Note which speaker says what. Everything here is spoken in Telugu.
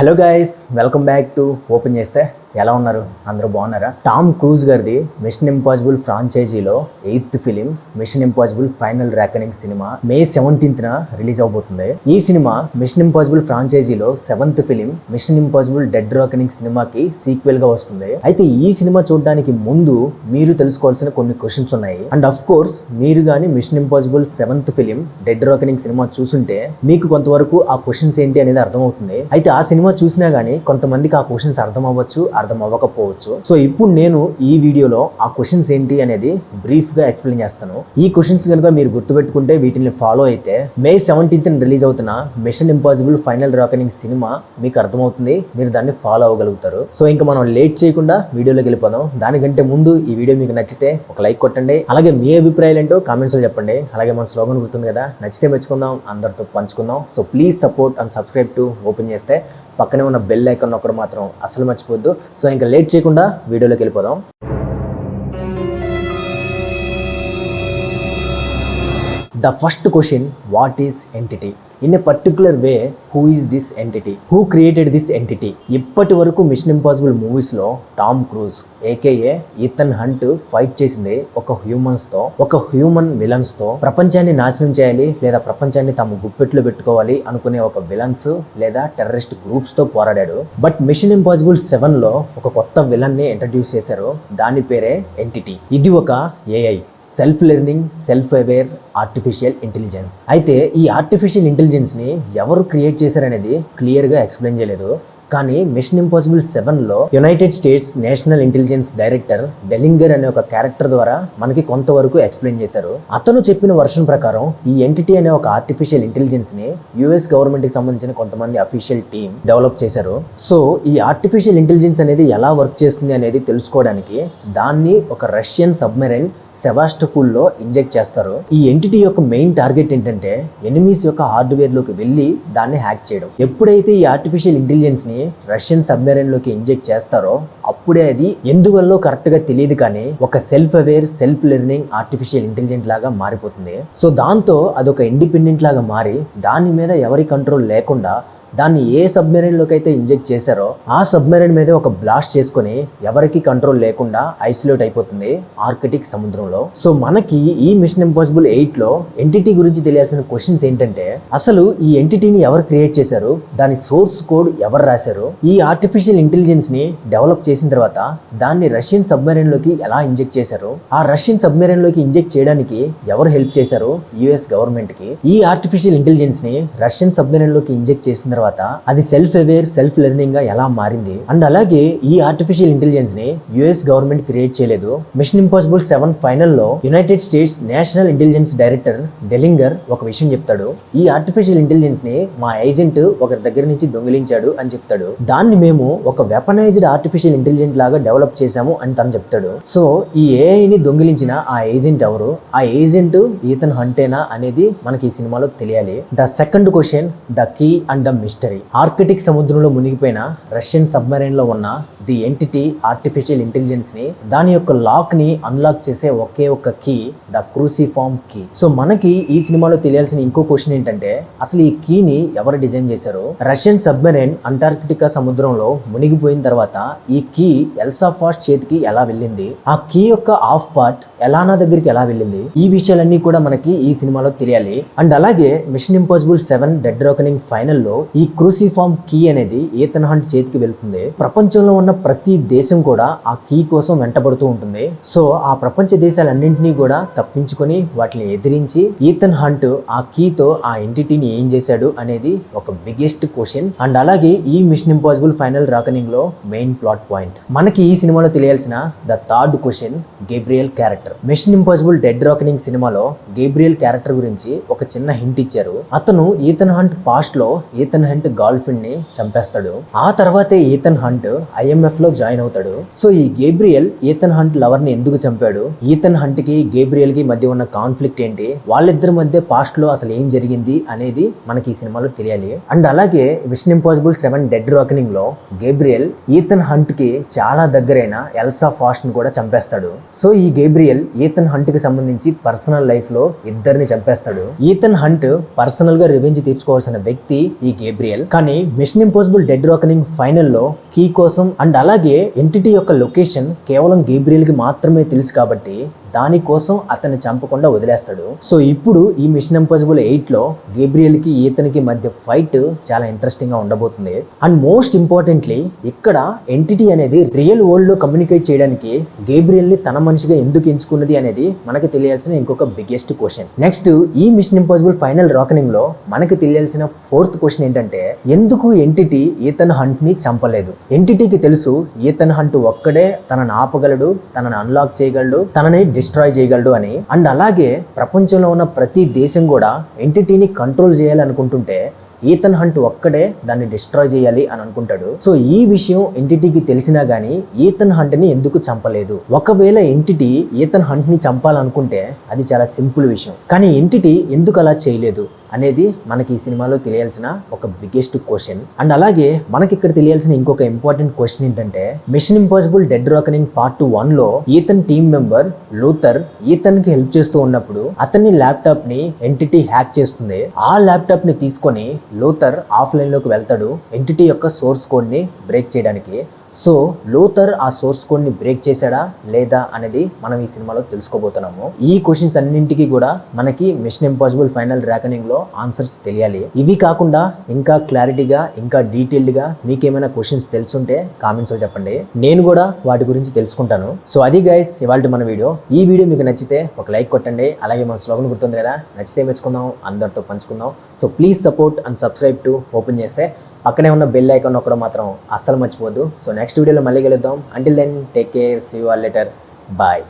Speaker 1: Hello guys, welcome back to Open చేస్తే. ఎలా ఉన్నారు? అందరూ బాగున్నారా? టామ్ క్రూజ్ గారిది మిషన్ ఇంపాసిబుల్ ఫ్రాంచైజీలో 8th film Mission Impossible Final Reckoning cinema May 17th release అవబోతుంది. ఈ సినిమా మిషన్ ఇంపాసిబుల్ ఫ్రాంచైజీలో 7th film Mission Impossible Dead Reckoning సినిమాకి సీక్వెల్ గా వస్తుంది. అయితే ఈ సినిమా చూడడానికి ముందు మీరు తెలుసుకోవాల్సిన కొన్ని క్వశ్చన్స్ ఉన్నాయి. అండ్ ఆఫ్ కోర్స్ మీరు కానీ Mission Impossible 7th film Dead Reckoning cinema చూసుంటే మీకు కొంతవరకు ఆ క్వశ్చన్స్ ఏంటి అనేది అర్థమవుతుంది. అయితే ఆ సినిమా చూసినా గానీ కొంతమందికి ఆ క్వశ్చన్స్ అర్థం అవ్వచ్చు, అర్థం అవ్వకపోవచ్చు. సో ఇప్పుడు నేను ఈ వీడియోలో ఆ క్వశ్చన్స్ ఏంటి అనేది బ్రీఫ్ గా ఎక్స్ప్లెయిన్ చేస్తాను. ఈ క్వశ్చన్స్ కనుక మీరు గుర్తుపెట్టుకుంటే వీటిని ఫాలో అయితే మే 17th రిలీజ్ అవుతున్న machine Impossible Final Reckoning cinema మీకు అర్థమవుతుంది, మీరు దాన్ని ఫాలో అవ్వగలుగుతారు. సో ఇంకా మనం లేట్ చేయకుండా వీడియోలోకి వెళ్ళిపోదాం. దానికంటే ముందు ఈ వీడియో మీకు నచ్చితే ఒక లైక్ కొట్టండి, అలాగే మీ అభిప్రాయాలు ఏంటో కామెంట్స్ లో చెప్పండి. అలాగే మన స్లోగన్ గుర్తుంది కదా, నచ్చితే మెచ్చుకుందాం, అందరితో పంచుకుందాం. So please support and subscribe to Open చేస్తే. పక్కనే ఉన్న బెల్ ఐకాన్ ఒకటి మాత్రం అసలు మర్చిపోద్దు. సో ఇంకా లేట్ చేయకుండా వీడియోలోకి వెళ్ళిపోదాం. The first question, what is entity? In a particular way, who is this entity? Who created this entity? ఇప్పటి వరకు మిషన్ ఇంపాసిబుల్ మూవీస్లో Tom cruise AKA Ethan hunt fight చేసింది ఒక హ్యూమన్స్తో, ఒక హ్యూమన్ విలన్స్తో. ప్రపంచాన్ని నాశనం చేయాలి లేదా ప్రపంచాన్ని తమ గుప్పెట్లో పెట్టుకోవాలి అనుకునే ఒక విలన్స్ లేదా టెర్రరిస్ట్ గ్రూప్స్తో పోరాడాడు. బట్ మిషన్ ఇంపాసిబుల్ 7లో ఒక కొత్త విలన్ని ఇంట్రడ్యూస్ చేశారు. దాని పేరే ఎంటిటీ. ఇది ఒక AI, self learning, self aware artificial intelligence. అయితే ఈ ఆర్టిఫిషియల్ ఇంటెలిజెన్స్ని ఎవరు క్రియేట్ చేశారనేది క్లియర్గా ఎక్స్ప్లెయిన్ చేయలేదు. కానీ మిషన్ ఇంపాసిబుల్ 7లో United States National Intelligence Director Denlinger అనే ఒక క్యారెక్టర్ ద్వారా మనకి కొంతవరకు ఎక్స్ప్లెయిన్ చేశారు. అతను చెప్పిన వర్షన్ ప్రకారం ఈ ఎంటిటీ అనే ఒక ఆర్టిఫిషియల్ ఇంటెలిజెన్స్ ని యుఎస్ గవర్నమెంట్ కి సంబంధించిన కొంతమంది అఫీషియల్ టీమ్ డెవలప్ చేశారు. సో ఈ ఆర్టిఫిషియల్ ఇంటెలిజెన్స్ అనేది ఎలా వర్క్ చేస్తుంది అనేది తెలుసుకోవడానికి దాన్ని ఒక రష్యన్ సబ్మెరైన్ సెవాస్టోపోల్లో ఇంజెక్ట్ చేస్తారు. ఈ ఎంటిటీ యొక్క మెయిన్ టార్గెట్ ఏంటంటే ఎనిమీస్ యొక్క హార్డ్వేర్ లోకి వెళ్ళి దాన్ని హ్యాక్ చేయడం. ఎప్పుడైతే ఈ ఆర్టిఫిషియల్ ఇంటెలిజెన్స్ ని రష్యన్ సబ్మెరైన్ లోకి ఇంజెక్ట్ చేస్తారో అప్పుడే అది ఎందువల్ల కరెక్ట్ గా తెలియదు కానీ ఒక self aware, self learning artificial intelligent లాగా మారిపోతుంది. సో దాంతో అదొక ఇండిపెండెంట్ లాగా మారి దాని మీద ఎవరి కంట్రోల్ లేకుండా దాన్ని ఏ సబ్మెరైన్లోకి అయితే ఇంజెక్ట్ చేశారో ఆ సబ్మెరైన్ మీద ఒక బ్లాస్ట్ చేసుకుని ఎవరికి కంట్రోల్ లేకుండా ఐసోలేట్ అయిపోతుంది ఆర్కిటిక్ సముద్రంలో. సో మనకి ఈ మిషన్ ఇంపాసిబుల్ 8లో ఎంటిటీ గురించి తెలియాల్సిన క్వశ్చన్స్ ఏంటంటే అసలు ఈ ఎంటిటీని ఎవరు క్రియేట్ చేశారు, దాని సోర్స్ కోడ్ ఎవరు రాశారు, ఈ ఆర్టిఫిషియల్ ఇంటెలిజెన్స్ ని డెవలప్ చేసిన తర్వాత దాన్ని రష్యన్ సబ్మెరైన్ లోకి ఎలా ఇంజెక్ట్ చేశారు, ఆ రష్యన్ సబ్మెరైన్ లోకి ఇంజెక్ట్ చేయడానికి ఎవరు హెల్ప్ చేశారు యుఎస్ గవర్నమెంట్ కి, ఈ ఆర్టిఫిషియల్ ఇంటెలిజెన్స్ ని రష్యన్ సబ్మెరైన్ లోకి ఇంజెక్ట్ చేసిన తర్వాత అది సెల్ఫ్ అవేర్, సెల్ఫ్ లెర్నింగ్ గా ఎలా మారింది. అండ్ అలాగే ఈ ఆర్టిఫిషియల్ ఇంటెలిజెన్స్ ని యుఎస్ గవర్నమెంట్ క్రియేట్ చేయలేదు. మిషన్ ఇంపాసిబుల్ 7 ఫైనల్ లో United States National Intelligence Director Denlinger ఒక విషయం చెప్తాడు. ఈ ఆర్టిఫిషియల్ ఇంటెలిజెన్స్ ని మా ఏజెంట్ ఒకరి దగ్గర నుంచి దొంగిలించాడు అని చెప్తాడు. దాన్ని మేము ఒక వెపనైజ్డ్ ఆర్టిఫిషియల్ ఇంటెలిజెంట్ లాగా డెవలప్ చేశాము అని తను చెప్తాడు. సో ఈ ఏఐ ని దొంగిలించిన ఆ ఏజెంట్ ఎవరు, ఆ ఏజెంట్ ఈథన్ హంటేనా అనేది మనకి ఈ సినిమాలో తెలియాలి. The second question, the key and the mystery. Arctic సముద్రంలో మునిగిపోయిన రష్యన్ సబ్మెరైన్ లో ఉన్న ది ఎంటిటీ ఆర్టిఫిషియల్ ఇంటెలిజెన్స్ ని దాని యొక్క లాక్ ని అన్లాక్ చేసే ఒకే ఒక కీ, ద క్రూసిఫార్మ్ కీ. సో మనకి ఈ సినిమాలో తెలియాల్సిన ఇంకో క్వశ్చన్ ఏంటంటే అసలు ఈ కీని ఎవరు డిజైన్ చేశారు. రష్యన్ సబ్మెరైన్ అంటార్కిటికా సముద్రంలో మునిగిపోయిన తర్వాత ఈ కీ ఎల్సా ఫాస్ట్ చేతికి ఎలా వెళ్ళింది, ఆ కీ యొక్క హాఫ్ పార్ట్ ఎలానా దగ్గరికి ఎలా వెళ్ళింది, ఈ విషయాలన్నీ కూడా మనకి ఈ సినిమాలో తెలియాలి. అండ్ అలాగే మిషన్ ఇంపాసిబుల్ 7 డెడ్ ర్యాకనింగ్ ఫైనల్ లో ఈ క్రూసిఫార్మ్ కీ అనేది ఈథన్ హంట్ చేతికి వెళ్తుంది. ప్రపంచంలో ఉన్న ప్రతి దేశం కూడా ఆ కీ కోసం వెంటబడుతూ ఉంటుంది. సో ఆ ప్రపంచ దేశాలన్నింటినీ కూడా తప్పించుకొని వాటిని ఎదిరించి ఈథన్ హంట్ ఆ కీతో ఆ ఎంటిటీని ఏం చేశాడు అనేది ఒక బిగ్గెస్ట్ క్వశ్చన్. అండ్ అలాగే ఈ మిషన్ ఇంపాసిబుల్ ఫైనల్ ర్యాకనింగ్ లో మెయిన్ ప్లాట్ పాయింట్. మనకి ఈ సినిమాలో తెలియాల్సిన the third question, Gabriel character. Mission Impossible Dead Reckoning సినిమాలో గేబ్రియల్ క్యారెక్టర్ గురించి ఒక చిన్న హింట్ ఇచ్చారు. అతను ఈథన్ హంట్ పాస్ట్ లో ఈథన్ హంట్ గర్ల్ ఫ్రెండ్ ని చంపేస్తాడు. ఆ తర్వాతే ఈథన్ హంట్ IMF లో జాయిన్ అవుతాడు. సో ఈ గేబ్రియల్ ఈథన్ హంట్ లవర్ ని ఎందుకు చంపాడు, ఈథన్ హంట్ కి గేబ్రియల్ కి మధ్య ఉన్న కాన్ఫ్లిక్ట్ ఏంటి, వాళ్ళిద్దరి మధ్య పాస్ట్ లో అసలు ఏం జరిగింది అనేది మనకి ఈ సినిమాలో తెలియాలి. అండ్ అలాగే మిషన్ ఇంపాసిబుల్ 7 డెడ్ ర్యాకనింగ్ లో గేబ్రియల్ ఈథన్ హంట్ కి చాలా దగ్గరైన ఎల్సా ఫాస్ట్ ని కూడా చంపేస్తాడు. సో ఈ గేబ్రియల్ ఈథన్ హంట్ కి సంబంధించి పర్సనల్ లైఫ్ లో ఇద్దరిని చంపేస్తాడు. ఈథన్ హంట్ పర్సనల్ గా రివెంజ్ తీర్చుకోవాల్సిన వ్యక్తి ఈ గేబ్రియల్. గేబ్రియల్. కానీ మిషన్ ఇంపాసిబుల్ డెడ్ రాకనింగ్ ఫైనల్లో కీ కోసం అండ్ అలాగే ఎంటిటీ యొక్క లొకేషన్ కేవలం గేబ్రియల్ కి మాత్రమే తెలుసు కాబట్టి దానికోసం అతన్ని చంపకుండా వదిలేస్తాడు. సో ఇప్పుడు ఈ మిషన్ ఇంపాసిబుల్ 8లో గేబ్రియల్ కి ఈతనికి మధ్య ఫైట్ చాలా ఇంట్రెస్టింగ్ గా ఉండబోతుంది. అండ్ మోస్ట్ ఇంపార్టెంట్లీ ఇక్కడ ఎంటిటీ అనేది రియల్ వరల్డ్ లో కమ్యూనికేట్ చేయడానికి గేబ్రియల్ ని తన మనిషిగా ఎందుకు ఎంచుకున్నది అనేది మనకి తెలియాల్సిన ఇంకొక బిగ్గెస్ట్ క్వశ్చన్. నెక్స్ట్ ఈ మిషన్ ఇంపాసిబుల్ ఫైనల్ రాకనింగ్ లో మనకి తెలియాల్సిన ఫోర్త్ క్వశ్చన్ ఏంటంటే, ఎందుకు ఎంటిటీ ఈతన్ హంట్ ని చంపలేదు? ఎంటిటీకి తెలుసు ఈతన్ హంట్ ఒక్కడే తనని ఆపగలడు, తనని అన్లాక్ చేయగలడు, తనని డిస్ట్రాయ్ చేయగలడు అని. అండ్ అలాగే ప్రపంచంలో ఉన్న ప్రతి దేశం కూడా ఎంటిటీని కంట్రోల్ చేయాలనుకుంటుంటే ఈతన్ హంట్ ఒక్కడే దాన్ని డిస్ట్రాయ్ చేయాలి అని అనుకుంటాడు. సో ఈ విషయం ఎంటిటీకి తెలిసినా గానీ ఈతన్ హంట్ ని ఎందుకు చంపలేదు? ఒకవేళ ఎంటిటీ ఈతన్ హంట్ ని చంపాలనుకుంటే అది చాలా సింపుల్ విషయం, కానీ ఎంటిటీ ఎందుకు అలా చేయలేదు అనేది మనకి ఈ సినిమాలో తెలియాల్సిన ఒక బిగ్గెస్ట్ క్వశ్చన్. అండ్ అలాగే మనకి ఇక్కడ తెలియాల్సిన ఇంకొక ఇంపార్టెంట్ క్వశ్చన్ ఏంటంటే, Mission Impossible Dead Reckoning part 1లో Ethan team member Luther Ethan కి హెల్ప్ చేస్తూ ఉన్నప్పుడు అతన్ని ల్యాప్టాప్ ని ఎంటిటీ హ్యాక్ చేస్తుంది. ఆ ల్యాప్టాప్ ని తీసుకొని లూథర్ ఆఫ్లైన్ లోకి వెళ్తాడు ఎంటిటీ యొక్క సోర్స్ కోడ్ ని బ్రేక్ చేయడానికి. సో లూథర్ ఆ సోర్స్ కోడ్ ని బ్రేక్ చేశాడా లేదా అనేది మనం ఈ సినిమాలో తెలుసుకోబోతున్నాము. ఈ క్వశ్చన్స్ అన్నింటికి కూడా మనకి మిషన్ ఇంపాసిబుల్ ఫైనల్ రాకనింగ్ లో ఆన్సర్స్ తెలియాలి. ఇవి కాకుండా ఇంకా క్లారిటీగా ఇంకా డీటెయిల్డ్ గా మీకేమైనా క్వశ్చన్స్ తెలుసుంటే కామెంట్స్ లో చెప్పండి, నేను కూడా వాటి గురించి తెలుసుకుంటాను. సో అది గైస్ ఇవాళ మన వీడియో. ఈ వీడియో మీకు నచ్చితే ఒక లైక్ కొట్టండి. అలాగే మన స్లోగన్ గుర్తుంది కదా, నచ్చితే మెచ్చుకుందాం, అందరితో పంచుకుందాం. So please support and subscribe to Open చేస్తే పక్కనే ఉన్న బెల్ ఐకాన్ నొక్కడం మాత్రం అస్సలు మర్చిపోద్దు. సో నెక్స్ట్ వీడియోలో మళ్ళీ కలుద్దాం. Until then take care, see you all later, bye.